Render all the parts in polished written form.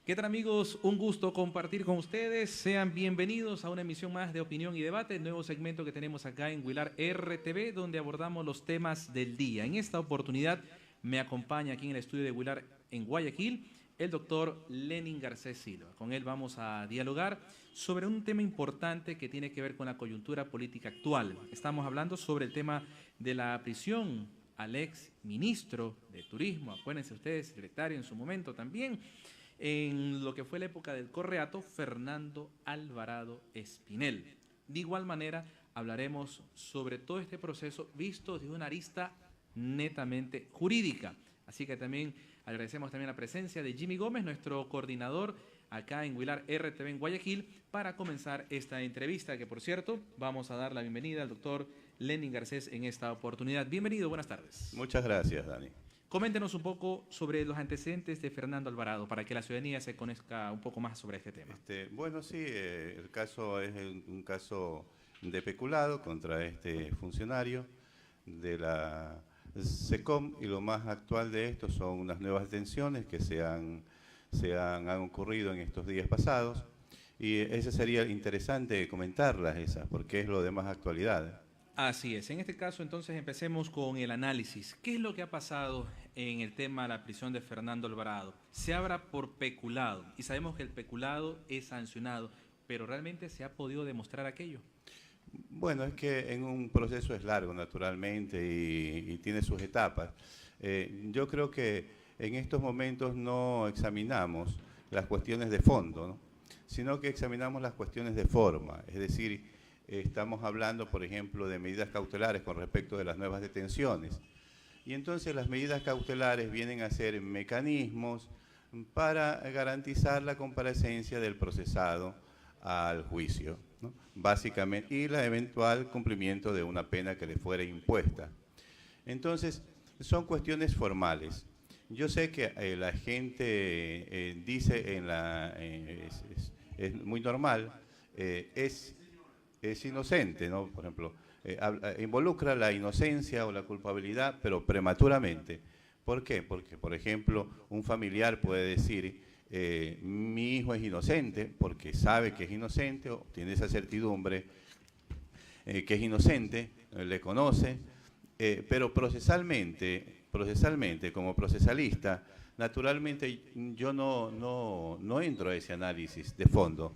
¿Qué tal, amigos? Un gusto compartir con ustedes. Sean bienvenidos a una emisión más de Opinión y Debate, el nuevo segmento que tenemos acá en Huilar RTV, donde abordamos los temas del día. En esta oportunidad me acompaña aquí en el estudio de Huilar en Guayaquil el doctor Lenin Garcés Silva. Con él vamos a dialogar sobre un tema importante que tiene que ver con la coyuntura política actual. Estamos hablando sobre el tema de la prisión al ex ministro de Turismo, acuérdense ustedes, secretario en su momento también, en lo que fue la época del Correato, Fernando Alvarado Espinel. De igual manera, hablaremos sobre todo este proceso visto desde una arista netamente jurídica. Así que también agradecemos también la presencia de Jimmy Gómez, nuestro coordinador acá en Huilar RTV en Guayaquil, para comenzar esta entrevista, que por cierto, vamos a dar la bienvenida al doctor Lenin Garcés en esta oportunidad. Bienvenido, buenas tardes. Muchas gracias, Dani. Coméntenos un poco sobre los antecedentes de Fernando Alvarado, para que la ciudadanía se conozca un poco más sobre este tema. Bueno, sí, el caso es un caso de peculado contra este funcionario de la SECOM, y lo más actual de esto son unas nuevas detenciones que han ocurrido en estos días pasados, y ese sería interesante comentarlas esas, porque es lo de más actualidad. Así es. En este caso, entonces, empecemos con el análisis. ¿Qué es lo que ha pasado en el tema de la prisión de Fernando Alvarado? Se habla por peculado, y sabemos que el peculado es sancionado, pero ¿realmente se ha podido demostrar aquello? Bueno, es que en un proceso es largo, naturalmente, y tiene sus etapas. Yo creo que en estos momentos no examinamos las cuestiones de fondo, ¿no?, sino que examinamos las cuestiones de forma, es decir, estamos hablando, por ejemplo, de medidas cautelares con respecto de las nuevas detenciones. Y entonces las medidas cautelares vienen a ser mecanismos para garantizar la comparecencia del procesado al juicio, ¿no?, básicamente, y el eventual cumplimiento de una pena que le fuera impuesta. Entonces, son cuestiones formales. Yo sé que la gente dice es muy normal, es inocente, ¿no? Por ejemplo, involucra la inocencia o la culpabilidad, pero prematuramente. ¿Por qué? Porque, por ejemplo, un familiar puede decir, mi hijo es inocente, porque sabe que es inocente, o tiene esa certidumbre que es inocente, le conoce, pero procesalmente, como procesalista, naturalmente yo no entro a ese análisis de fondo.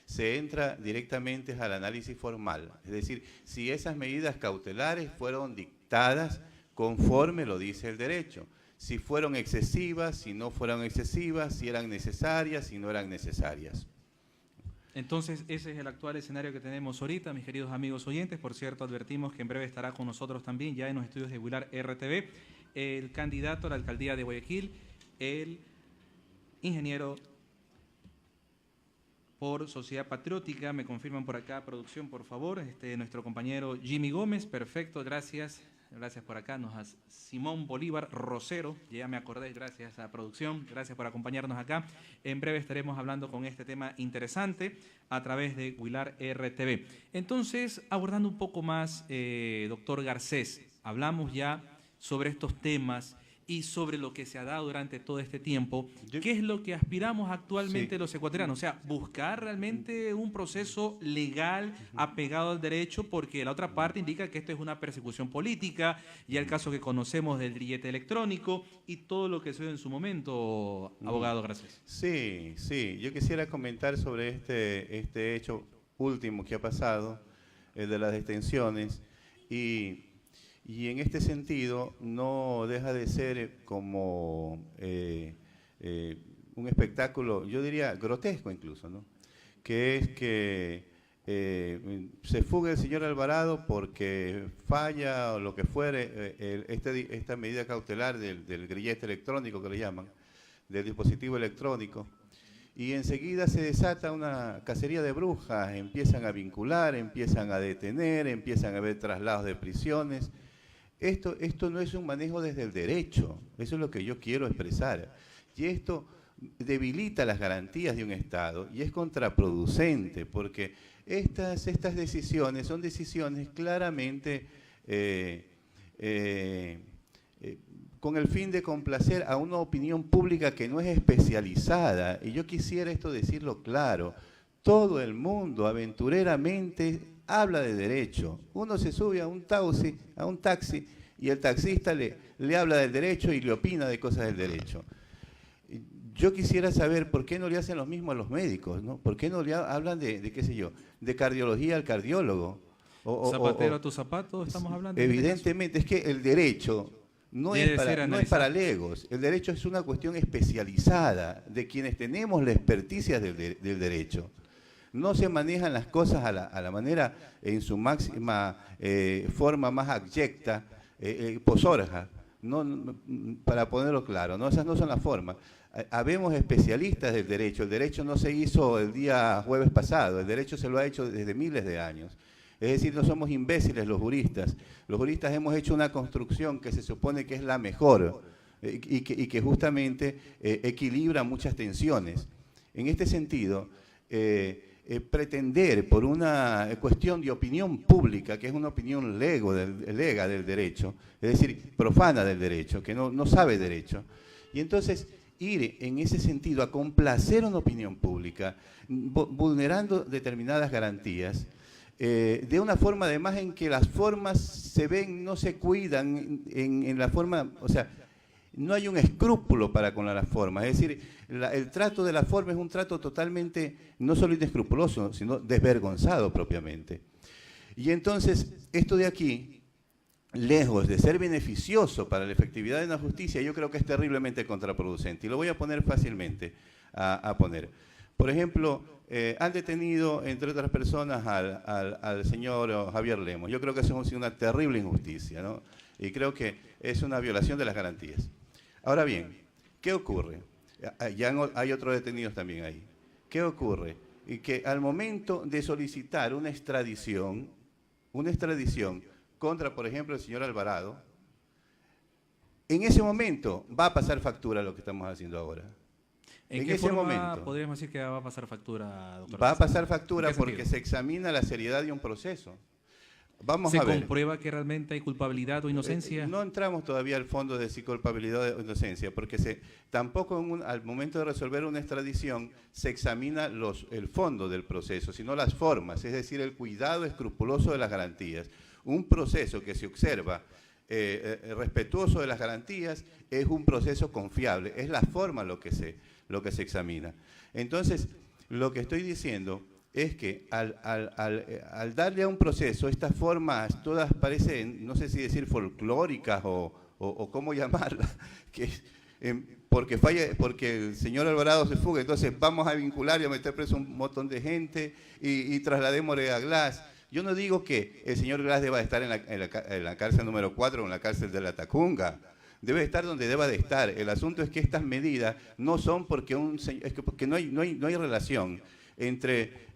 Se entra directamente al análisis formal, es decir, si esas medidas cautelares fueron dictadas conforme lo dice el derecho, si fueron excesivas, si no fueron excesivas, si eran necesarias, si no eran necesarias. Entonces, ese es el actual escenario que tenemos ahorita, mis queridos amigos oyentes. Por cierto, advertimos que en breve estará con nosotros también, ya en los estudios de Huilar RTV, el candidato a la alcaldía de Guayaquil, el ingeniero por Sociedad Patriótica. Me confirman por acá, producción, por favor, nuestro compañero Jimmy Gómez. Perfecto, gracias. Gracias por acá, Simón Bolívar Rosero, ya me acordé, gracias a producción, gracias por acompañarnos acá. En breve estaremos hablando con este tema interesante a través de Huilar RTV. Entonces, abordando un poco más, doctor Garcés, hablamos ya sobre estos temas y sobre lo que se ha dado durante todo este tiempo. ¿Qué es lo que aspiramos actualmente los ecuatorianos? O sea, buscar realmente un proceso legal apegado al derecho, porque la otra parte indica que esto es una persecución política, ya el caso que conocemos del grillete electrónico y todo lo que se dio en su momento, abogado Garcés. Sí, yo quisiera comentar sobre este hecho último que ha pasado, el de las detenciones, y en este sentido no deja de ser como un espectáculo, yo diría grotesco incluso, ¿no?, que es que se fuga el señor Alvarado porque falla o lo que fuere esta medida cautelar del grillete electrónico que le llaman, del dispositivo electrónico, y enseguida se desata una cacería de brujas, empiezan a vincular, empiezan a detener, empiezan a haber traslados de prisiones. Esto no es un manejo desde el derecho, eso es lo que yo quiero expresar. Y esto debilita las garantías de un Estado y es contraproducente, porque estas decisiones son decisiones claramente con el fin de complacer a una opinión pública que no es especializada. Y yo quisiera esto decirlo claro. Todo el mundo aventureramente habla de derecho. Uno se sube a un taxi y el taxista le habla del derecho y le opina de cosas del derecho. Yo quisiera saber por qué no le hacen lo mismo a los médicos, ¿no? ¿Por qué no le hablan de qué sé yo, de cardiología al cardiólogo? Zapatero a tus zapatos, estamos hablando. Evidentemente, es que el derecho no es para legos. El derecho es una cuestión especializada de quienes tenemos la experticia del derecho. No se manejan las cosas a la manera, en su máxima forma más abyecta, posorja, para ponerlo claro, ¿no? Esas no son las formas. Habemos especialistas del derecho. El derecho no se hizo el día jueves pasado, el derecho se lo ha hecho desde miles de años. Es decir, no somos imbéciles los juristas. Los juristas hemos hecho una construcción que se supone que es la mejor y que justamente equilibra muchas tensiones. En este sentido, pretender por una cuestión de opinión pública, que es una opinión lega del derecho, es decir, profana del derecho, que no sabe derecho, y entonces ir en ese sentido a complacer una opinión pública, vulnerando determinadas garantías, de una forma además en que las formas se ven, no se cuidan en la forma, o sea, no hay un escrúpulo para con las formas, es decir, el trato de la forma es un trato totalmente, no solo inescrupuloso, sino desvergonzado propiamente. Y entonces, esto de aquí, lejos de ser beneficioso para la efectividad de la justicia, yo creo que es terriblemente contraproducente. Y lo voy a poner fácilmente a poner. Por ejemplo, han detenido, entre otras personas, al señor Javier Lemos. Yo creo que eso es una terrible injusticia, ¿no? Y creo que es una violación de las garantías. Ahora bien, ¿qué ocurre? Ya hay otros detenidos también ahí. ¿Qué ocurre? Y que al momento de solicitar una extradición contra, por ejemplo, el señor Alvarado, en ese momento va a pasar factura lo que estamos haciendo ahora. ¿En qué ese momento podríamos decir que va a pasar factura, doctor? Va a pasar factura porque se examina la seriedad de un proceso. Vamos a ver. ¿Se comprueba que realmente hay culpabilidad o inocencia? No entramos todavía al fondo de si culpabilidad o inocencia, porque tampoco al momento de resolver una extradición se examina el fondo del proceso, sino las formas, es decir, el cuidado escrupuloso de las garantías. Un proceso que se observa respetuoso de las garantías es un proceso confiable, es la forma lo que se examina. Entonces, lo que estoy diciendo es que al darle a un proceso, estas formas todas parecen, no sé si decir folclóricas o cómo llamarlas, que porque el señor Alvarado se fuga, entonces vamos a vincular y a meter preso un montón de gente y trasladémosle a Glass. Yo no digo que el señor Glass deba estar en la cárcel número 4 o en la cárcel de la Tacunga. Debe estar donde deba de estar. El asunto es que estas medidas no son porque no hay relación entre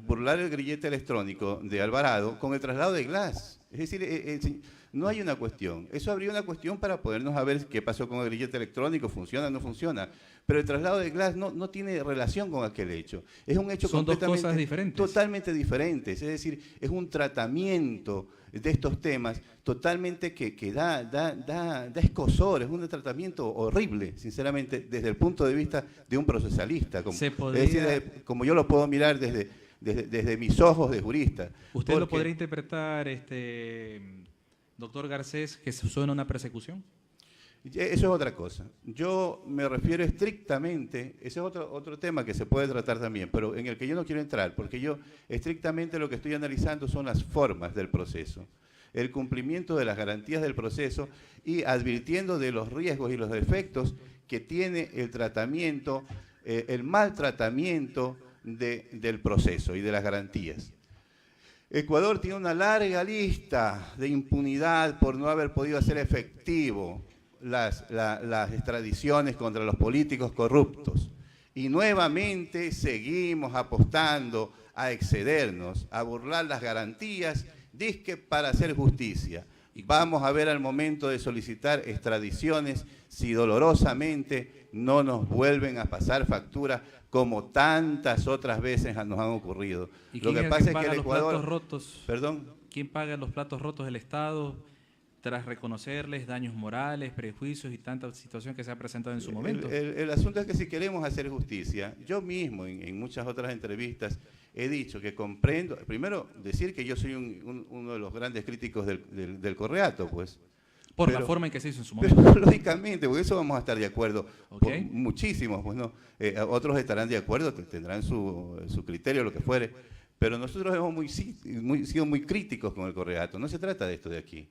burlar el grillete electrónico de Alvarado con el traslado de Glass. Es decir, no hay una cuestión. Eso habría una cuestión para podernos a ver qué pasó con el grillete electrónico, funciona o no funciona. Pero el traslado de Glass no tiene relación con aquel hecho. Es un hecho completamente, dos cosas diferentes. Totalmente diferentes. Es decir, es un tratamiento de estos temas totalmente que da escosor, es un tratamiento horrible, sinceramente, desde el punto de vista de un procesalista. Es decir, como yo lo puedo mirar desde mis ojos de jurista. ¿Usted lo podría interpretar, doctor Garcés, que suena una persecución? Eso es otra cosa. Yo me refiero estrictamente, ese es otro tema que se puede tratar también, pero en el que yo no quiero entrar, porque yo estrictamente lo que estoy analizando son las formas del proceso, el cumplimiento de las garantías del proceso y advirtiendo de los riesgos y los defectos que tiene el tratamiento, el mal tratamiento del proceso y de las garantías. Ecuador tiene una larga lista de impunidad por no haber podido hacer efectivo las extradiciones contra los políticos corruptos. Y nuevamente seguimos apostando a excedernos, a burlar las garantías, dizque para hacer justicia. Vamos a ver al momento de solicitar extradiciones si dolorosamente no nos vuelven a pasar factura como tantas otras veces nos han ocurrido. Lo que pasa es que el Ecuador... ¿Perdón? ¿Quién paga los platos rotos? ¿El Estado? tras reconocerles daños morales, prejuicios y tanta situación que se ha presentado en su momento. El asunto es que si queremos hacer justicia, yo mismo en muchas otras entrevistas he dicho que comprendo, primero decir que yo soy uno de los grandes críticos del Correato, pues. Por la forma en que se hizo en su momento. Pero lógicamente, porque eso vamos a estar de acuerdo, Okay. muchísimos, pues no, otros estarán de acuerdo, tendrán su criterio, lo que fuere, pero nosotros hemos sido muy críticos con el Correato. No se trata de esto de aquí.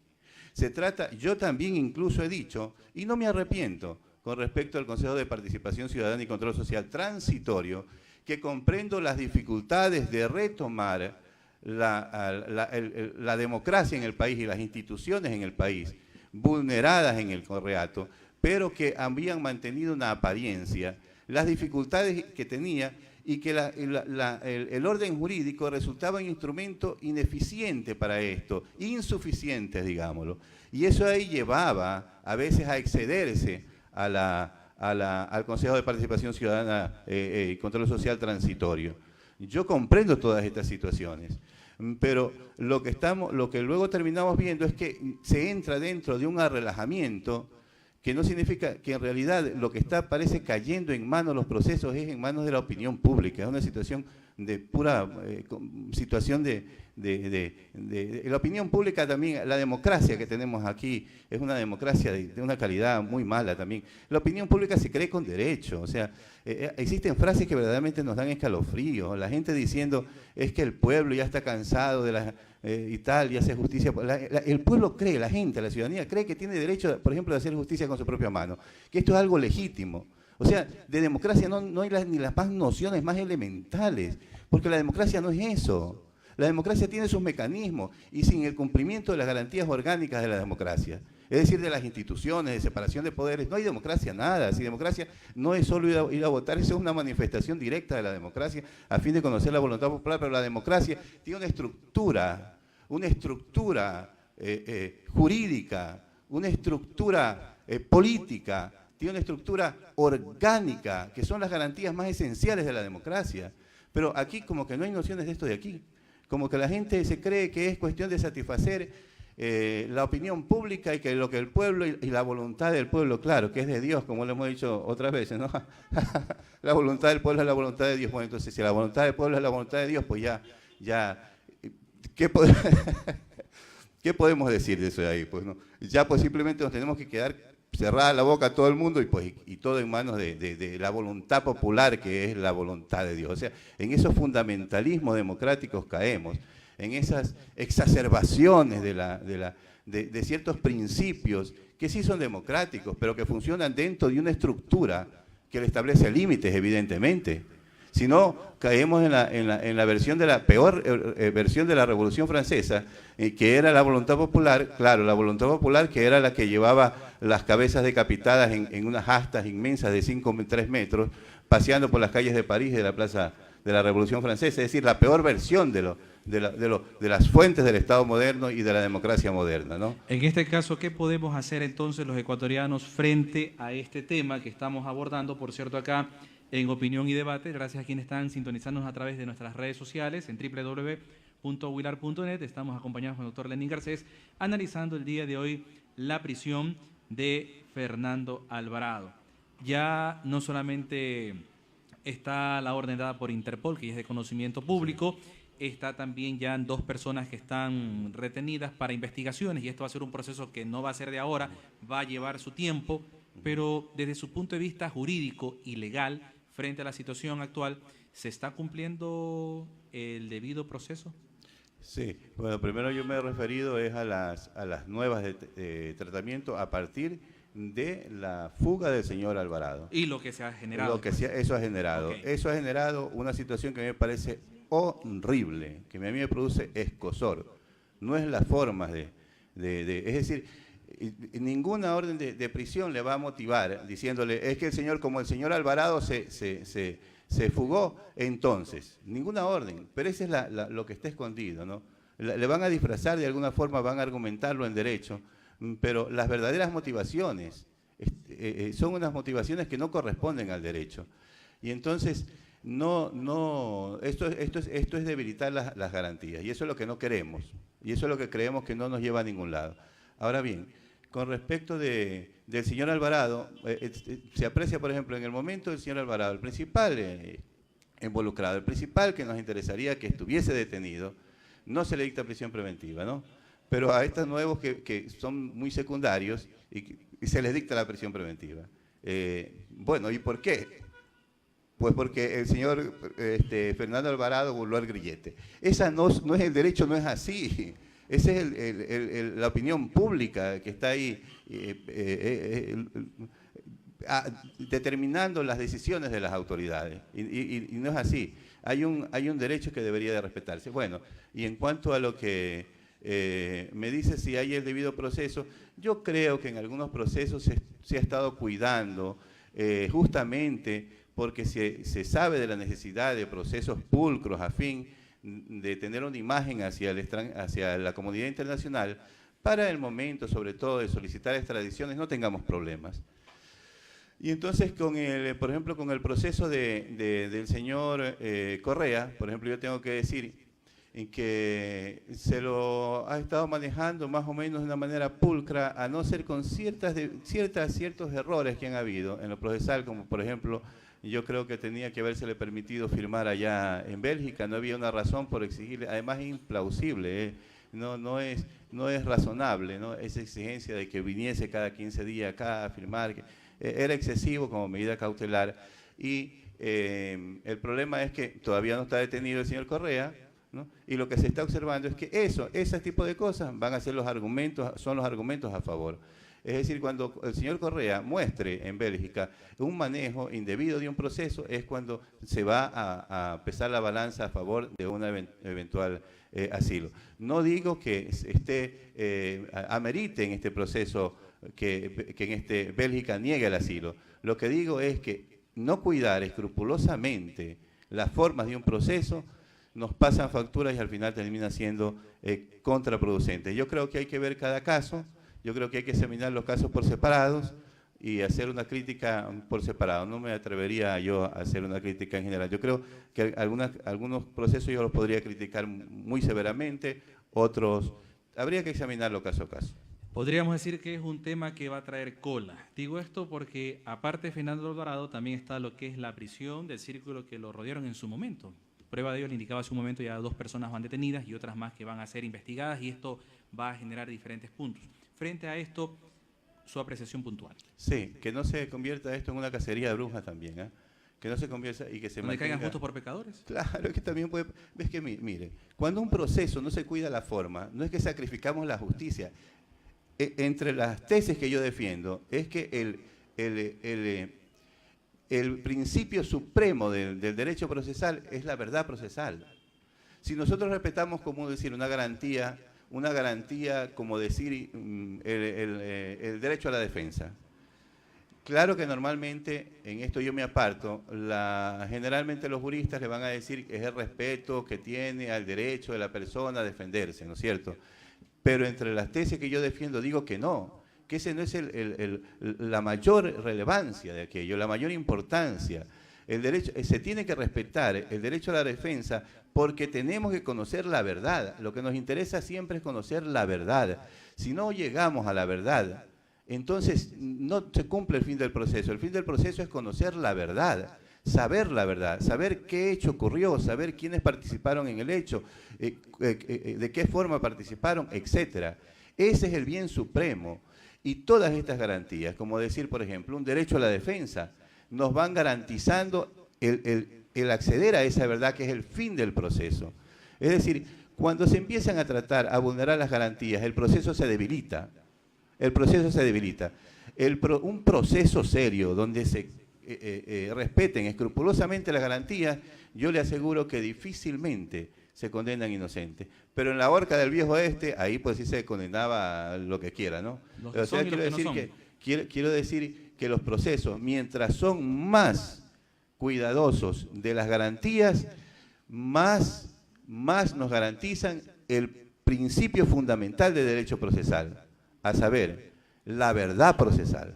Se trata, yo también incluso he dicho, y no me arrepiento, con respecto al Consejo de Participación Ciudadana y Control Social transitorio, que comprendo las dificultades de retomar la democracia en el país y las instituciones en el país, vulneradas en el Correato, pero que habían mantenido una apariencia, las dificultades que tenía y que el orden jurídico resultaba un instrumento ineficiente para esto, insuficiente, digámoslo. Y eso ahí llevaba a veces a excederse al Consejo de Participación Ciudadana y Control Social transitorio. Yo comprendo todas estas situaciones, pero lo que luego terminamos viendo es que se entra dentro de un relajamiento que no significa que en realidad lo que parece cayendo en manos los procesos es en manos de la opinión pública. Es una situación de pura situación de la opinión pública también. La democracia que tenemos aquí es una democracia de una calidad muy mala también. La opinión pública se cree con derecho, o sea, existen frases que verdaderamente nos dan escalofrío. La gente diciendo es que el pueblo ya está cansado de y tal, y hace justicia. El pueblo cree, la gente, la ciudadanía cree que tiene derecho, por ejemplo, de hacer justicia con su propia mano, que esto es algo legítimo. O sea, de democracia no hay ni las más nociones más elementales, porque la democracia no es eso. La democracia tiene sus mecanismos y sin el cumplimiento de las garantías orgánicas de la democracia, es decir, de las instituciones, de separación de poderes, no hay democracia, nada. Si democracia no es solo ir a votar, eso es una manifestación directa de la democracia a fin de conocer la voluntad popular, pero la democracia tiene una estructura jurídica, una estructura política, tiene una estructura orgánica, que son las garantías más esenciales de la democracia. Pero aquí como que no hay nociones de esto de aquí, como que la gente se cree que es cuestión de satisfacer la opinión pública y que lo que el pueblo y la voluntad del pueblo, claro, que es de Dios, como lo hemos dicho otras veces, ¿no? La voluntad del pueblo es la voluntad de Dios. Bueno, entonces si la voluntad del pueblo es la voluntad de Dios, pues ¿qué podemos decir de eso de ahí? Pues no, ya pues simplemente nos tenemos que quedar cerrada la boca a todo el mundo y todo en manos de la voluntad popular, que es la voluntad de Dios. O sea, en esos fundamentalismos democráticos caemos, en esas exacerbaciones de ciertos principios que sí son democráticos, pero que funcionan dentro de una estructura que le establece límites, evidentemente. Si no, caemos en la versión de la peor versión de la Revolución Francesa, que era la voluntad popular, claro, la voluntad popular que era la que llevaba las cabezas decapitadas en unas astas inmensas de 3 metros, paseando por las calles de París de la Plaza de la Revolución Francesa, es decir, la peor versión de las fuentes del Estado moderno y de la democracia moderna, ¿no? En este caso, ¿qué podemos hacer entonces los ecuatorianos frente a este tema que estamos abordando, por cierto, acá en Opinión y Debate? Gracias a quienes están sintonizándonos a través de nuestras redes sociales en www.wilar.net. Estamos acompañados con el doctor Lenín Garcés, analizando el día de hoy la prisión de Fernando Alvarado. Ya no solamente está la orden dada por Interpol, que es de conocimiento público, está también ya 2 personas que están retenidas para investigaciones, y esto va a ser un proceso que no va a ser de ahora, va a llevar su tiempo, pero desde su punto de vista jurídico y legal, frente a la situación actual, ¿se está cumpliendo el debido proceso? Sí, bueno, primero yo me he referido a las nuevas de tratamiento a partir de la fuga del señor Alvarado. Y lo que se ha generado. Eso ha generado. Okay. Eso ha generado una situación que me parece horrible, que a mí me produce escozor. No es la forma es decir, ninguna orden de prisión le va a motivar diciéndole, es que como el señor Alvarado se fugó, entonces, ninguna orden, pero ese es lo que está escondido, ¿no? Le van a disfrazar de alguna forma, van a argumentarlo en derecho, pero las verdaderas motivaciones son unas motivaciones que no corresponden al derecho. Y entonces, esto es debilitar las garantías, y eso es lo que no queremos, y eso es lo que creemos que no nos lleva a ningún lado. Ahora bien, con respecto del señor Alvarado, se aprecia, por ejemplo, en el momento del señor Alvarado, el principal involucrado, el principal que nos interesaría que estuviese detenido, no se le dicta prisión preventiva, ¿no? Pero a estos nuevos que son muy secundarios y se les dicta la prisión preventiva. Bueno, ¿y por qué? Pues porque el señor Fernando Alvarado burló al grillete. Esa no es el derecho, no es así. Esa es la opinión pública que está ahí determinando las decisiones de las autoridades. Y no es así. Hay un derecho que debería de respetarse. Bueno, y en cuanto a lo que me dice si hay el debido proceso, yo creo que en algunos procesos se ha estado cuidando justamente porque se sabe de la necesidad de procesos pulcros a fin de tener una imagen hacia la comunidad internacional, para el momento, sobre todo, de solicitar extradiciones, no tengamos problemas. Y entonces, por ejemplo, con el proceso del señor Correa, por ejemplo, yo tengo que decir que se lo ha estado manejando más o menos de una manera pulcra, a no ser con ciertos errores que han habido en lo procesal, como por ejemplo, yo creo que tenía que habérsele permitido firmar allá en Bélgica, no había una razón por exigirle, además es implausible, no es razonable, ¿no? Esa exigencia de que viniese cada 15 días acá a firmar, era excesivo como medida cautelar, y el problema es que todavía no está detenido el señor Correa, ¿no? Y lo que se está observando es que ese tipo de cosas van a ser son los argumentos a favor. Es decir, cuando el señor Correa muestre en Bélgica un manejo indebido de un proceso, es cuando se va a pesar la balanza a favor de un eventual asilo. No digo que amerite en este proceso que en Bélgica niegue el asilo. Lo que digo es que no cuidar escrupulosamente las formas de un proceso nos pasan facturas y al final termina siendo contraproducente. Yo creo que hay que ver cada caso. Yo creo que hay que examinar los casos por separados y hacer una crítica por separado. No me atrevería yo a hacer una crítica en general. Yo creo que algunos procesos yo los podría criticar muy severamente, otros habría que examinarlo caso a caso. Podríamos decir que es un tema que va a traer cola. Digo esto porque, aparte de Fernando Alvarado, también está lo que es la prisión del círculo que lo rodearon en su momento. Prueba de ello, le indicaba hace un momento, ya 2 personas van detenidas y otras más que van a ser investigadas, y esto va a generar diferentes puntos. Frente a esto, su apreciación puntual. Sí, que no se convierta esto en una cacería de brujas también, ¿eh? Que no se convierta y que se mantenga... caigan justos por pecadores. Claro, es que también puede... Ves que, mire, cuando un proceso no se cuida la forma, no es que sacrificamos la justicia. Entre las tesis que yo defiendo es que el principio supremo del derecho procesal es la verdad procesal. Si nosotros respetamos, como decir, una garantía como decir el derecho a la defensa. Claro que normalmente, en esto yo me aparto, generalmente los juristas le van a decir que es el respeto que tiene al derecho de la persona a defenderse, ¿no es cierto? Pero entre las tesis que yo defiendo digo que no, que ese no es la mayor relevancia de aquello, la mayor importancia. El derecho, se tiene que respetar el derecho a la defensa porque tenemos que conocer la verdad. Lo que nos interesa siempre es conocer la verdad. Si no llegamos a la verdad, entonces no se cumple el fin del proceso. El fin del proceso es conocer la verdad, saber qué hecho ocurrió, saber quiénes participaron en el hecho, de qué forma participaron, etc. Ese es el bien supremo. Y todas estas garantías, como decir, por ejemplo, un derecho a la defensa, nos van garantizando el acceder a esa verdad que es el fin del proceso. Es decir, cuando se empiezan a tratar a vulnerar las garantías, el proceso se debilita. Un proceso serio donde se respeten escrupulosamente las garantías, yo le aseguro que difícilmente se condenan inocentes. Pero en la horca del viejo ahí pues sí se condenaba lo que quiera, ¿no? O sea, quiero decir que los procesos, mientras son más cuidadosos de las garantías, más nos garantizan el principio fundamental del derecho procesal, a saber, la verdad procesal.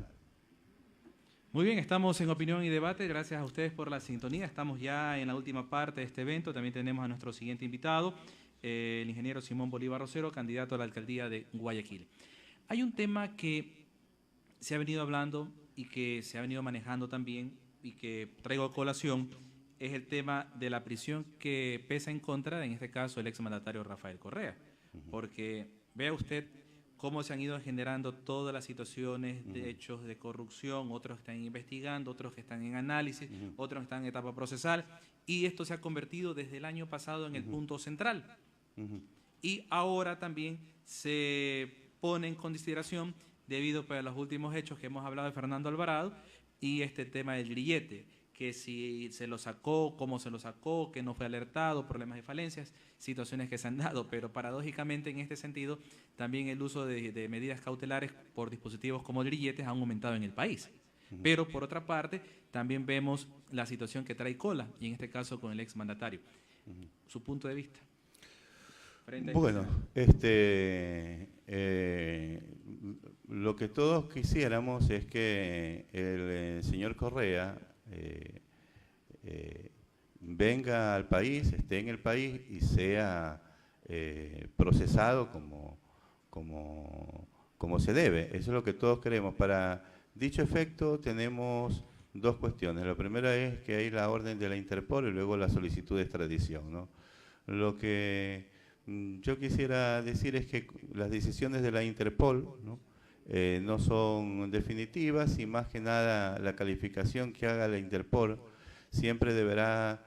Muy bien, estamos en Opinión y Debate. Gracias a ustedes por la sintonía. Estamos ya en la última parte de este evento. También tenemos a nuestro siguiente invitado, el ingeniero Simón Bolívar Rosero, candidato a la alcaldía de Guayaquil. Hay un tema que se ha venido hablando y que se ha venido manejando también y que traigo a colación, es el tema de la prisión que pesa en contra, en este caso, el exmandatario Rafael Correa. Porque vea usted cómo se han ido generando todas las situaciones de hechos de corrupción, otros están investigando, otros que están en análisis, otros están en etapa procesal, y esto se ha convertido desde el año pasado en el punto central. Y ahora también se pone en consideración, debido a los últimos hechos que hemos hablado de Fernando Alvarado, y este tema del grillete, que si se lo sacó, cómo se lo sacó, que no fue alertado, problemas de falencias, situaciones que se han dado, pero paradójicamente en este sentido también el uso de medidas cautelares por dispositivos como grilletes ha aumentado en el país. Pero por otra parte también vemos la situación que trae cola, y en este caso con el exmandatario. Su punto de vista. Bueno, lo que todos quisiéramos es que el señor Correa venga al país, esté en el país y sea procesado como se debe. Eso es lo que todos queremos. Para dicho efecto tenemos dos cuestiones. La primera es que hay la orden de la Interpol y luego la solicitud de extradición, ¿no? Lo que yo quisiera decir es que las decisiones de la Interpol, ¿no? No son definitivas, y más que nada la calificación que haga la Interpol siempre deberá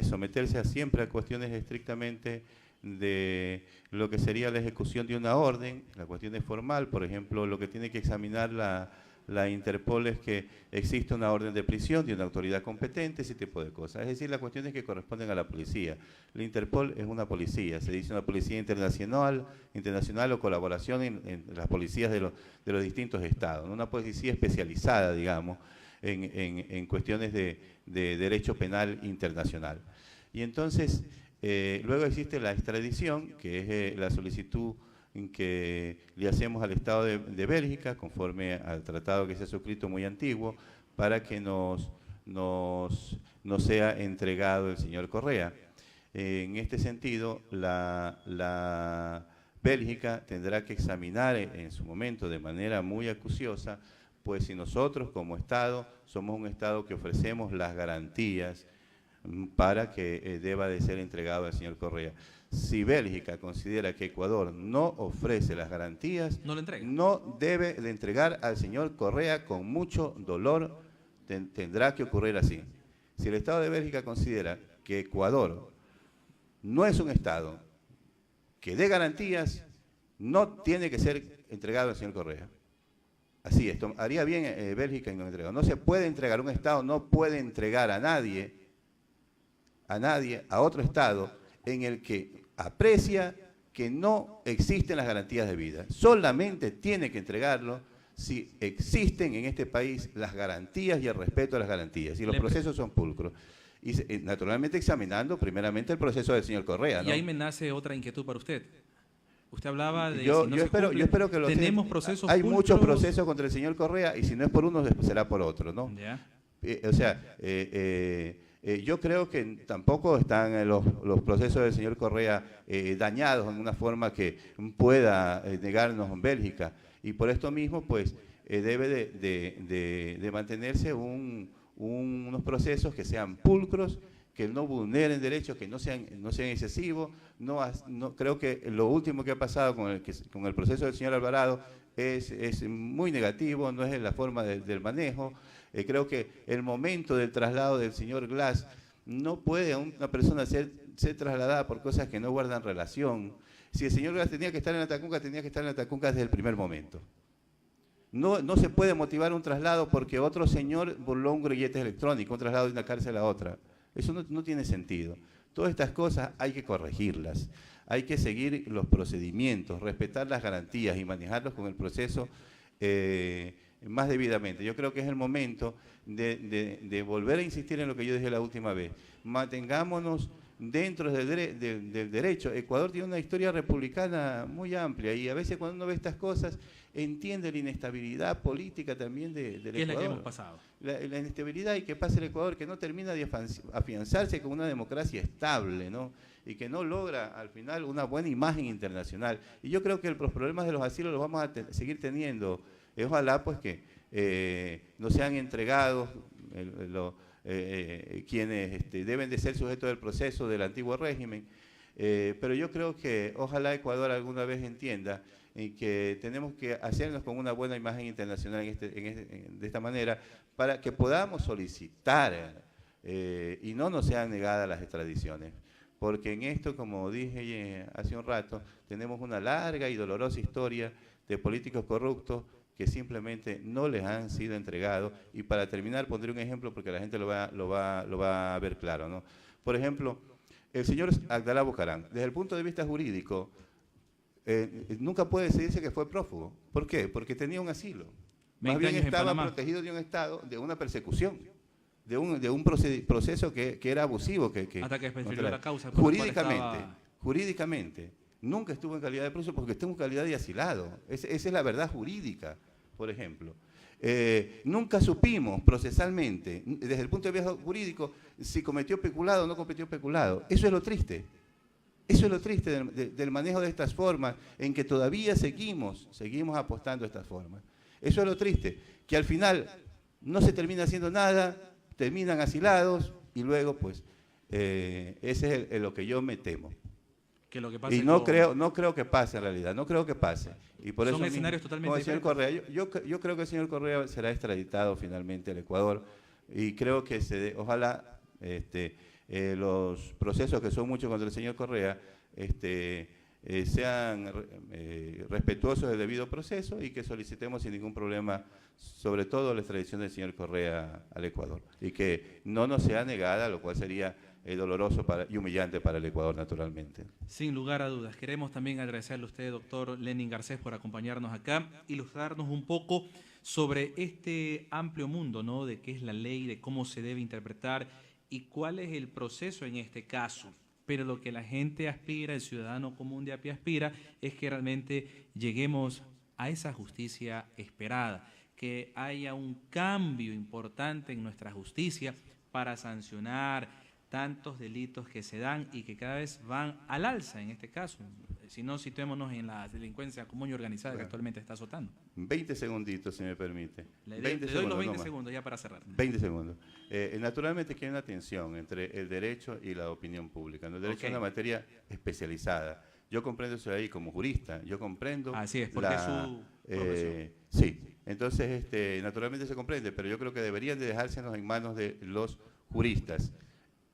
someterse siempre a cuestiones estrictamente de lo que sería la ejecución de una orden. La cuestión es formal, por ejemplo, lo que tiene que examinar la Interpol es que existe una orden de prisión de una autoridad competente, ese tipo de cosas. Es decir, las cuestiones que corresponden a la policía. La Interpol es una policía, se dice una policía internacional o colaboración en las policías de los distintos estados, ¿no? Una policía especializada, digamos, en cuestiones de derecho penal internacional. Y entonces, luego existe la extradición, que es la solicitud que le hacemos al Estado de Bélgica, conforme al tratado que se ha suscrito muy antiguo, para que nos sea entregado el señor Correa. En este sentido, la Bélgica tendrá que examinar en su momento de manera muy acuciosa, pues si nosotros como Estado somos un Estado que ofrecemos las garantías para que deba de ser entregado al señor Correa. Si Bélgica considera que Ecuador no ofrece las garantías, no debe de entregar al señor Correa con mucho dolor, tendrá que ocurrir así. Si el Estado de Bélgica considera que Ecuador no es un Estado que dé garantías, no tiene que ser entregado al señor Correa. Así es, haría bien Bélgica en no entregar. No se puede entregar, un Estado no puede entregar a nadie, a otro Estado en el que aprecia que no existen las garantías de vida. Solamente tiene que entregarlo si existen en este país las garantías y el respeto a las garantías. Y los procesos son pulcros. Y naturalmente examinando primeramente el proceso del señor Correa, ¿no? Y ahí me nace otra inquietud para usted. Usted hablaba de... Yo espero que tenemos procesos hay pulcros. Muchos procesos contra el señor Correa, y si no es por uno, será por otro, ¿no? Ya. Yo creo que tampoco están los procesos del señor Correa dañados en una forma que pueda negarnos en Bélgica. Y por esto mismo, pues, debe de mantenerse unos procesos que sean pulcros, que no vulneren derechos, que no sean excesivos. Creo que lo último que ha pasado con el proceso del señor Alvarado es muy negativo, no es la forma del manejo. Creo que el momento del traslado del señor Glass, no puede una persona ser trasladada por cosas que no guardan relación. Si el señor Glass tenía que estar en la Tacunga, tenía que estar en la Tacunga desde el primer momento. No se puede motivar un traslado porque otro señor burló un grillete electrónico, un traslado de una cárcel a otra. Eso no tiene sentido. Todas estas cosas hay que corregirlas. Hay que seguir los procedimientos, respetar las garantías y manejarlos con el proceso más debidamente. Yo creo que es el momento de volver a insistir en lo que yo dije la última vez. Mantengámonos dentro del derecho. Ecuador tiene una historia republicana muy amplia y a veces cuando uno ve estas cosas entiende la inestabilidad política también del Ecuador. ¿Qué es la que hemos pasado? La inestabilidad y que pasa el Ecuador, que no termina de afianzarse con una democracia estable, ¿no? Y que no logra al final una buena imagen internacional. Y yo creo que los problemas de los asilos los vamos a seguir teniendo. Ojalá pues que no sean entregados quienes deben de ser sujetos del proceso del antiguo régimen, pero yo creo que ojalá Ecuador alguna vez entienda que tenemos que hacernos con una buena imagen internacional de esta manera para que podamos solicitar y no nos sean negadas las extradiciones. Porque en esto, como dije hace un rato, tenemos una larga y dolorosa historia de políticos corruptos que simplemente no les han sido entregados. Y para terminar pondré un ejemplo porque la gente lo va a ver claro, ¿no? Por ejemplo, el señor Abdalá Bucaram, desde el punto de vista jurídico, nunca puede decirse que fue prófugo. ¿Por qué? Porque tenía un asilo. Más bien estaba protegido de un Estado, de una persecución, de un proceso que era abusivo. Hasta que especificó la causa. Jurídicamente, nunca estuvo en calidad de prófugo porque estuvo en calidad de asilado. Esa es la verdad jurídica, por ejemplo. Nunca supimos procesalmente, desde el punto de vista jurídico, si cometió peculado o no cometió peculado. Eso es lo triste. Eso es lo triste del manejo de estas formas, en que todavía seguimos apostando a estas formas. Eso es lo triste, que al final no se termina haciendo nada, terminan asilados y luego, pues, ese es lo que yo me temo. Que lo que pase y no creo que pase en realidad, no creo que pase. Y por son eso escenarios totalmente diferentes. Correa, yo creo que el señor Correa será extraditado finalmente al Ecuador y creo que ojalá los procesos que son muchos contra el señor Correa sean respetuosos del debido proceso y que solicitemos sin ningún problema, sobre todo la extradición del señor Correa al Ecuador y que no nos sea negada, lo cual sería doloroso y humillante para el Ecuador, naturalmente. Sin lugar a dudas. Queremos también agradecerle a usted, doctor Lenin Garcés, por acompañarnos acá, ilustrarnos un poco sobre este amplio mundo, ¿no?, de qué es la ley, de cómo se debe interpretar y cuál es el proceso en este caso. Pero lo que la gente aspira, el ciudadano común de a pie aspira, es que realmente lleguemos a esa justicia esperada, que haya un cambio importante en nuestra justicia para sancionar tantos delitos que se dan y que cada vez van al alza en este caso. Si no, situémonos en la delincuencia común y organizada que actualmente está azotando. 20 segunditos, si me permite. Le doy los 20 segundos ya para cerrar. 20 segundos. Naturalmente que hay una tensión entre el derecho y la opinión pública. El derecho es una materia especializada. Yo comprendo eso ahí como jurista. Yo comprendo. Así es, porque es su profesión. Sí, entonces naturalmente se comprende, pero yo creo que deberían de dejársenos en manos de los juristas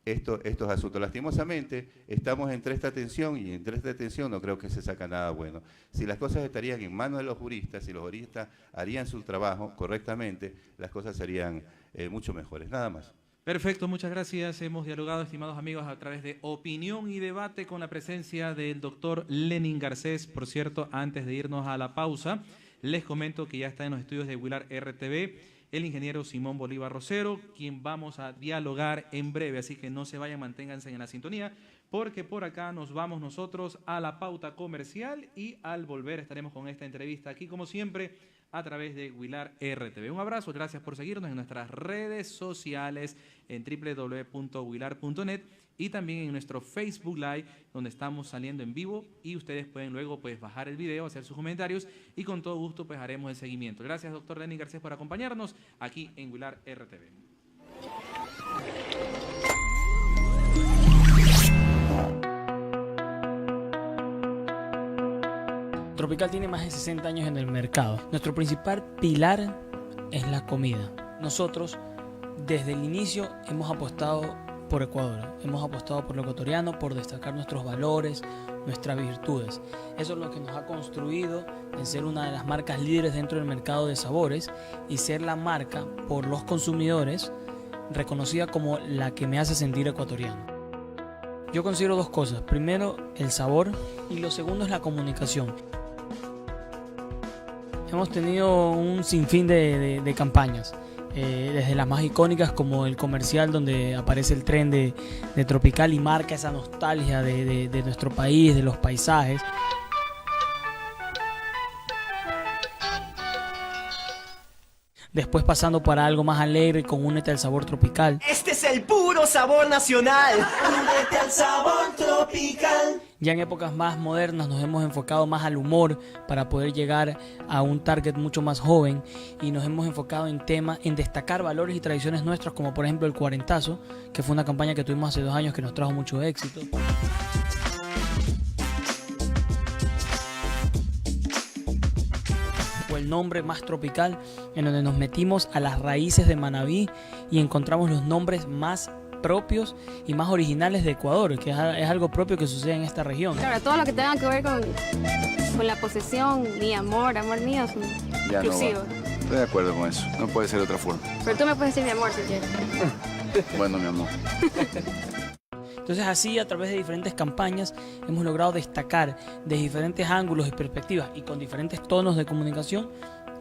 estos asuntos. Lastimosamente, estamos entre esta tensión y entre esta tensión no creo que se saca nada bueno. Si las cosas estarían en manos de los juristas, si los juristas harían su trabajo correctamente, las cosas serían mucho mejores. Nada más. Perfecto, muchas gracias. Hemos dialogado, estimados amigos, a través de Opinión y Debate con la presencia del doctor Lenin Garcés. Por cierto, antes de irnos a la pausa, les comento que ya está en los estudios de Huilar RTV el ingeniero Simón Bolívar Rosero, quien vamos a dialogar en breve, así que no se vayan, manténganse en la sintonía, porque por acá nos vamos nosotros a la pauta comercial y al volver estaremos con esta entrevista aquí, como siempre, a través de Huilar RTV. Un abrazo, gracias por seguirnos en nuestras redes sociales en www.huilar.net y también en nuestro Facebook Live, donde estamos saliendo en vivo y ustedes pueden luego pues bajar el video, hacer sus comentarios y con todo gusto pues haremos el seguimiento. Gracias, doctor Lenin Garcés, por acompañarnos aquí en Huilar RTV. Tropical tiene más de 60 años en el mercado. Nuestro principal pilar es la comida. Nosotros desde el inicio hemos apostado por Ecuador, hemos apostado por lo ecuatoriano, por destacar nuestros valores, nuestras virtudes. Eso es lo que nos ha construido en ser una de las marcas líderes dentro del mercado de sabores y ser la marca por los consumidores reconocida como la que me hace sentir ecuatoriano. Yo considero dos cosas. Primero, el sabor y lo segundo es la comunicación. Hemos tenido un sinfín de campañas. desde las más icónicas como el comercial donde aparece el tren de Tropical y marca esa nostalgia de nuestro país, de los paisajes. Después pasando para algo más alegre con Únete al Sabor Tropical. Este es el puro sabor nacional. Únete al sabor tropical. Ya en épocas más modernas nos hemos enfocado más al humor para poder llegar a un target mucho más joven, y nos hemos enfocado en destacar valores y tradiciones nuestras, como por ejemplo el Cuarentazo, que fue una campaña que tuvimos hace 2 años que nos trajo mucho éxito. O el nombre más tropical, en donde nos metimos a las raíces de Manabí y encontramos los nombres más propios y más originales de Ecuador, que es algo propio que sucede en esta región. Claro, todo lo que tenga que ver con la posesión y amor mío son Ya exclusivos. no va. Estoy de acuerdo con eso. No puede ser de otra forma. Pero tú me puedes decir mi amor si quieres. Bueno, mi amor. Entonces así, a través de diferentes campañas, hemos logrado destacar de diferentes ángulos y perspectivas y con diferentes tonos de comunicación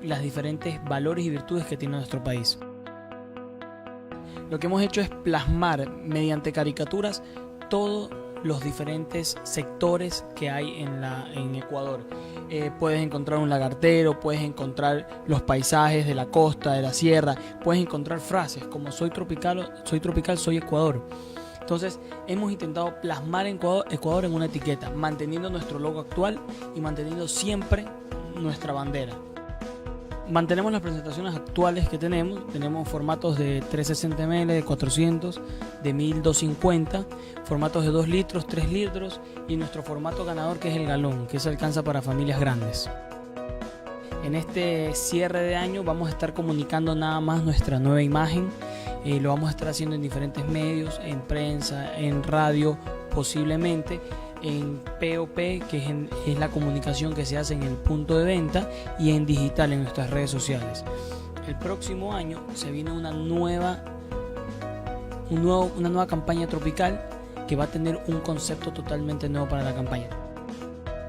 las diferentes valores y virtudes que tiene nuestro país. Lo que hemos hecho es plasmar mediante caricaturas todos los diferentes sectores que hay en Ecuador. Puedes encontrar un lagartero, puedes encontrar los paisajes de la costa, de la sierra, puedes encontrar frases como soy tropical, soy Ecuador. Entonces hemos intentado plasmar Ecuador en una etiqueta, manteniendo nuestro logo actual y manteniendo siempre nuestra bandera. Mantenemos las presentaciones actuales que tenemos formatos de 360 ml, de 400, de 1250, formatos de 2 litros, 3 litros y nuestro formato ganador, que es el galón, que se alcanza para familias grandes. En este cierre de año vamos a estar comunicando nada más nuestra nueva imagen. Lo vamos a estar haciendo en diferentes medios, en prensa, en radio, posiblemente en POP, que es la comunicación que se hace en el punto de venta, y en digital en nuestras redes sociales. El próximo año se viene una nueva campaña tropical que va a tener un concepto totalmente nuevo para la campaña.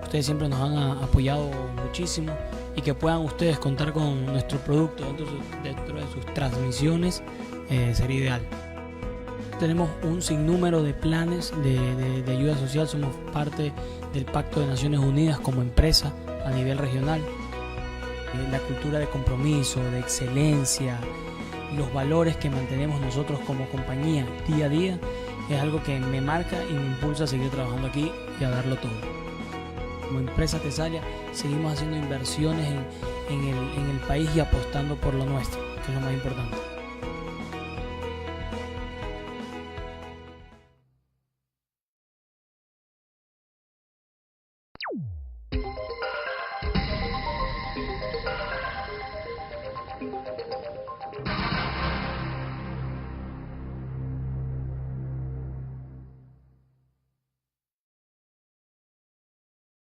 Ustedes siempre nos han apoyado muchísimo, y que puedan ustedes contar con nuestro producto dentro de sus transmisiones sería ideal. Tenemos un sinnúmero de planes de ayuda social. Somos parte del Pacto de Naciones Unidas como empresa a nivel regional. La cultura de compromiso, de excelencia, los valores que mantenemos nosotros como compañía día a día, es algo que me marca y me impulsa a seguir trabajando aquí y a darlo todo. Como empresa Tesalia seguimos haciendo inversiones en el país y apostando por lo nuestro, que es lo más importante.